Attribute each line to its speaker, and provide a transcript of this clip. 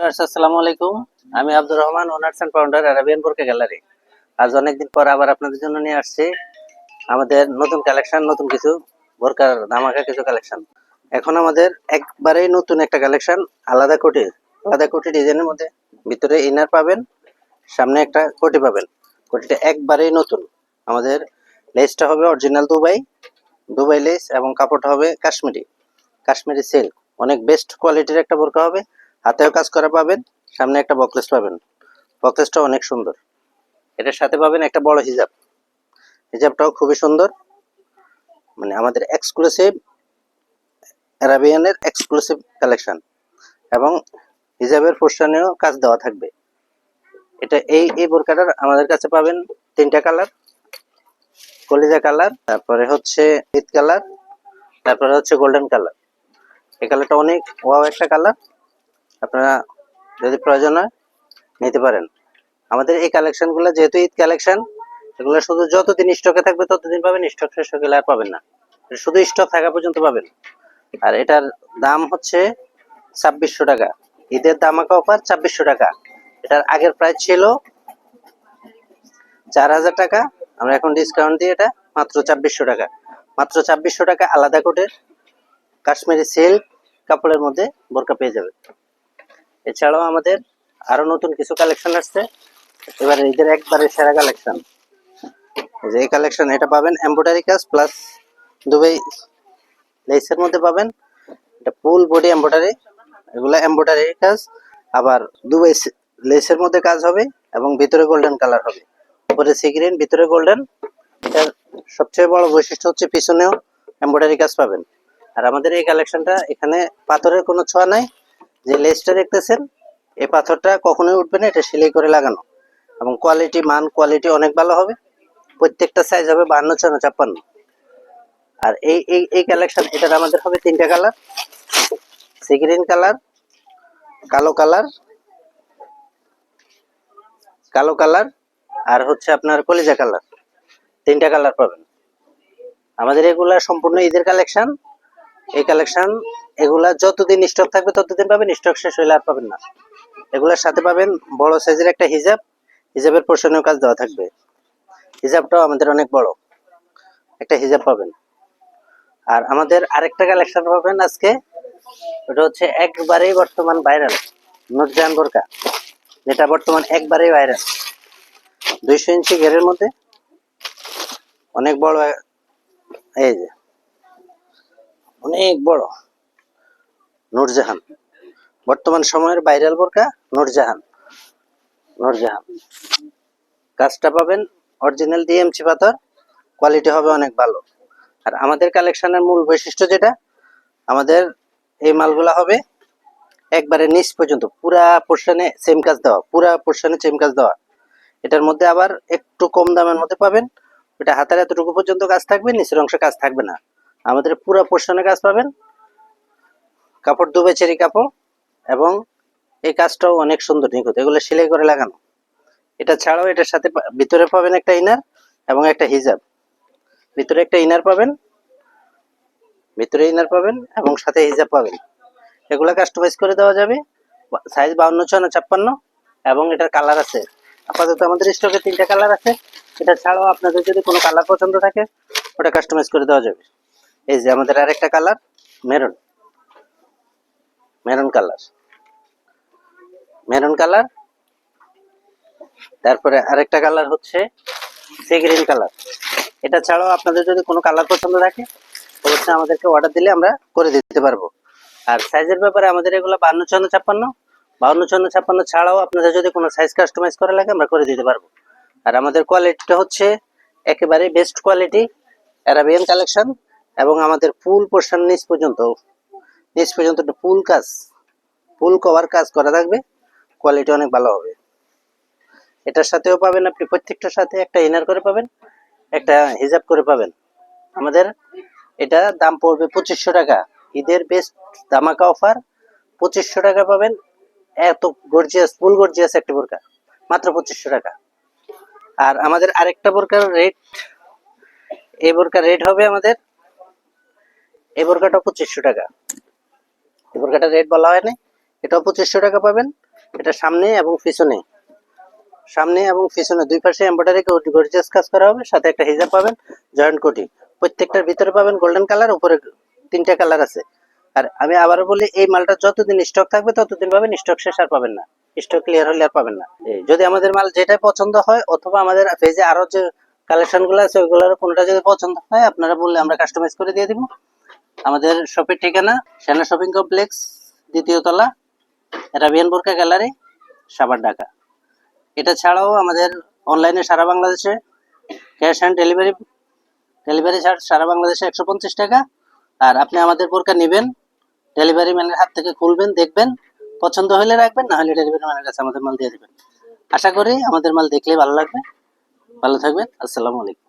Speaker 1: Viewers আসসালামু আলাইকুম। আমি Abdur Rahman, owners and founder Arabian Burqa gallery. আজ অনেকদিন পর আবার আপনাদের জন্য নিয়ে আসছি আমাদের নতুন কালেকশন, নতুন কিছু বোরকার ধামাকা কিছু কালেকশন। এখন আমাদের একবারেই নতুন একটা কালেকশন, আলাদা কোটি ডিজাইনের মধ্যে। ভিতরে ইনার পাবেন, সামনে একটা কোটি পাবেন। কোটিটা একবারেই নতুন। আমাদের লেসটা হবে অরিজিনাল দুবাই লেস এবং কাপড়টা হবে কাশ্মীরি সিল্ক। অনেক বেস্ট কোয়ালিটির একটা বোরকা হবে। হাতেও কাজ করা পাবেন, সামনে একটা বকলেস পাবেন। বকলেসটা অনেক সুন্দর। এটার সাথে পাবেন একটা বড় হিজাবটাও খুবই সুন্দর, মানে আমাদের এক্সক্লুসিভ আরাবিয়ানের এক্সক্লুসিভ কালেকশন। এবং হিজাবের পোর্শনেও কাজ দেওয়া থাকবে। এটা এই বোরকাটার আমাদের কাছে পাবেন তিনটা কালার, কলিজা কালার, তারপরে হচ্ছে ইট কালার, তারপরে হচ্ছে গোল্ডেন কালার। এই কালারটা অনেক ওয়াও একটা কালার, আপনারা যদি প্রয়োজন হয় নিতে পারেন। আমাদের এই কালেকশনগুলো যেহেতু ঈদ কালেকশন, এগুলো শুধু যতদিন স্টকে থাকবে ততদিন পাবেন, স্টক শেষ হয়ে গেলে আর পাবেন না। শুধু স্টক থাকা পর্যন্ত পাবেন। আর এটার দাম হচ্ছে 2600 টাকা। ঈদের ধামাকা অফার 2600 টাকা। এটার আগের প্রাইস ছিল 4000 টাকা, আমরা এখন ডিসকাউন্ট দিয়ে এটা মাত্র 2600 টাকা। মাত্র 2600 টাকা আলাদা কোটের কাশ্মীরি সিল্ক কাপড়ের মধ্যে বোরকা পেয়ে যাবে। এছাড়াও আমাদের আরো নতুন কিছু কালেকশন আসছে। এবার ঈদের একবারে সেরা কালেকশন, যে এই কালেকশন, এটা পাবেন এমব্রয়ডারি কাজ প্লাস দুবাই লেসের মধ্যে পাবেন। এটা ফুল বডি এমব্রয়ডারি, এগুলা এমব্রয়ডারি কাজ, আবার দুবাই লেসের মধ্যে কাজ হবে এবং ভিতরে গোল্ডেন কালার হবে। উপরে সি গ্রিন, ভিতরে গোল্ডেন। এটার সবচেয়ে বড় বৈশিষ্ট্য হচ্ছে পিছনেও এমব্রয়ডারি কাজ পাবেন। আর আমাদের এই কালেকশনটা, এখানে পাথরের কোনো ছোঁয়া নাই। যে লেসটা দেখতেছেন, এই পাথরটা কখনোই উঠবে না, এটা সেলাই করে লাগানো। এবং কোয়ালিটি অনেক ভালো হবে। প্রত্যেকটা সাইজ হবে 52, 54, 56। আর এই কালেকশন, এটার আমাদের হবে তিনটা কালার, সি গ্রিন কালার, কালো কালার আর হচ্ছে আপনার কলিজা কালার। তিনটা কালার পাবেন। আমাদের এগুলা সম্পূর্ণ ঈদের কালেকশন। এই কালেকশন এগুলা যতদিন স্টক থাকবে ততদিন পাবেন, স্টক শেষ হইলে আর পাবেন না। এগুলার সাথে পাবেন বড় সাইজের একটা হিজাবের পোর্শনেও কাজ দেওয়া থাকবে। হিজাবটাও আমাদের অনেক বড় একটা হিজাব পাবেন। আর আমাদের আরেকটা কালেকশন পাবেন আজকে, ওটা হচ্ছে একবারেই বর্তমান ভাইরাল নুরজাহান বোরকা, যেটা বর্তমান একবারেই ভাইরাল। 200 ইঞ্চি ঘেরের মধ্যে অনেক বড়, এই যে অনেক বড় নুরজাহান, বর্তমান সময়ের ভাইরাল বোরকা নুরজাহান। কাজটা পাবেন অরিজিনাল ডিএমসি পাথর, কোয়ালিটি হবে অনেক ভালো। আর আমাদের কালেকশনের মূল বৈশিষ্ট্য যেটা, আমাদের এই মালগুলা হবে একবারে নিচ পর্যন্ত পুরা পোর্শনে সেম কাজ দেওয়া। এটার মধ্যে আবার একটু কম দামের মধ্যে পাবেন, এটা হাতের এতটুকু পর্যন্ত কাজ থাকবে, নিচের অংশে কাজ থাকবে না। আমাদের পুরা পোর্শনে কাজ পাবেন। কাপড় দুবাই চেরি কাপড়, এবং এই কাজটাও অনেক সুন্দর নিখুঁত, এগুলো সেলাই করে লাগানো। এটা ছাড়াও এটার সাথে ভিতরে পাবেন একটা ইনার এবং একটা হিজাব। ভিতরে একটা ইনার পাবেন, এবং সাথে হিজাব পাবেন। এগুলা কাস্টমাইজ করে দেওয়া যাবে। সাইজ 52, 54, 56। এবং এটার কালার আছে আপাতত আমাদের স্টকে তিনটা কালার আছে। এটা ছাড়াও আপনাদের যদি কোনো কালার পছন্দ থাকে, ওটা কাস্টমাইজ করে দেওয়া যাবে। এই যে আমাদের আরেকটা কালার মেরুন কালার, তারপরে আরেকটা কালার হচ্ছে সি গ্রিন কালার। এটা ছাড়াও আপনাদের যদি কোনো কালার পছন্দ থাকে, অবশ্যই আমাদেরকে অর্ডার দিলে আমরা করে দিতে পারবো। আর সাইজের ব্যাপারে আমাদের এগুলো 52, 54, 52, 54 ছাড়াও আপনাদের যদি কোনো সাইজ কাস্টমাইজ করা লাগে আমরা করে দিতে পারবো। আর আমাদের কোয়ালিটিটা হচ্ছে একেবারে বেস্ট কোয়ালিটি আরাবিয়ান কালেকশন। এবং আমাদের ফুল পোর্শন নিচ পর্যন্ত ফুল কভার কাজ করা থাকবে, কোয়ালিটি অনেক ভালো হবে। এটার সাথেও পাবেন আপনি প্রত্যেকটার সাথে একটা ইনার করে পাবেন, একটা হিজাব করে পাবেন। আমাদের এটা দাম পড়বে 2500 টাকা। ঈদের বেস্ট ধামাকা অফার, 2500 টাকা পাবেন এত ফুল গর্জিয়াস একটা বোরকা, মাত্র 2500 টাকা। আর আমাদের আরেকটা বোরকার রেট, এই বোরকার রেট হবে আমাদের, এই বোরকাটা 2500 টাকা। এই বোরকাটার রেট বলা হয়নি, এটাও 2500 টাকা পাবেন। এটা সামনে এবং পিছনে দুই পাশে এমব্রয়ডারি গর্জিয়াস কাজ করা হবে, সাথে একটা হিজাব পাবেন, জয়েন্ট কোটি। প্রত্যেকটার ভিতরে পাবেন গোল্ডেন কালার, উপরে 3টা কালার আছে। আর আমি আবারও বলি, এই মালটা যতদিন স্টক থাকবে ততদিন পাবেন, স্টক শেষ আর পাবেন না, স্টক ক্লিয়ার হলে আর পাবেন না। যদি আমাদের মাল যেটাই পছন্দ হয়, অথবা আমাদের পেজে আরো যে কালেকশন গুলো আছে ওইগুলোর কোনটা যদি পছন্দ হয় আপনারা বললে আমরা কাস্টমাইজ করে দিয়ে দিব। আমাদের শপের ঠিকানা সেনা শপিং কমপ্লেক্স, 2য় তলা, রাবিয়ান বোরকা গ্যালারি, সাভার, ঢাকা। এটা ছাড়াও আমাদের অনলাইনে সারা বাংলাদেশে ক্যাশ অন ডেলিভারি চার্জ সারা বাংলাদেশে 150 টাকা। আর আপনি আমাদের বোরকা নেবেন, ডেলিভারি ম্যানের হাত থেকে খুলবেন, দেখবেন, পছন্দ হলে রাখবেন, না হলে ডেলিভারি ম্যানের কাছে আমাদের মাল দিয়ে দিবেন। আশা করি আমাদের মাল দেখলে ভালো লাগবে। ভালো থাকবেন। আসসালামু আলাইকুম।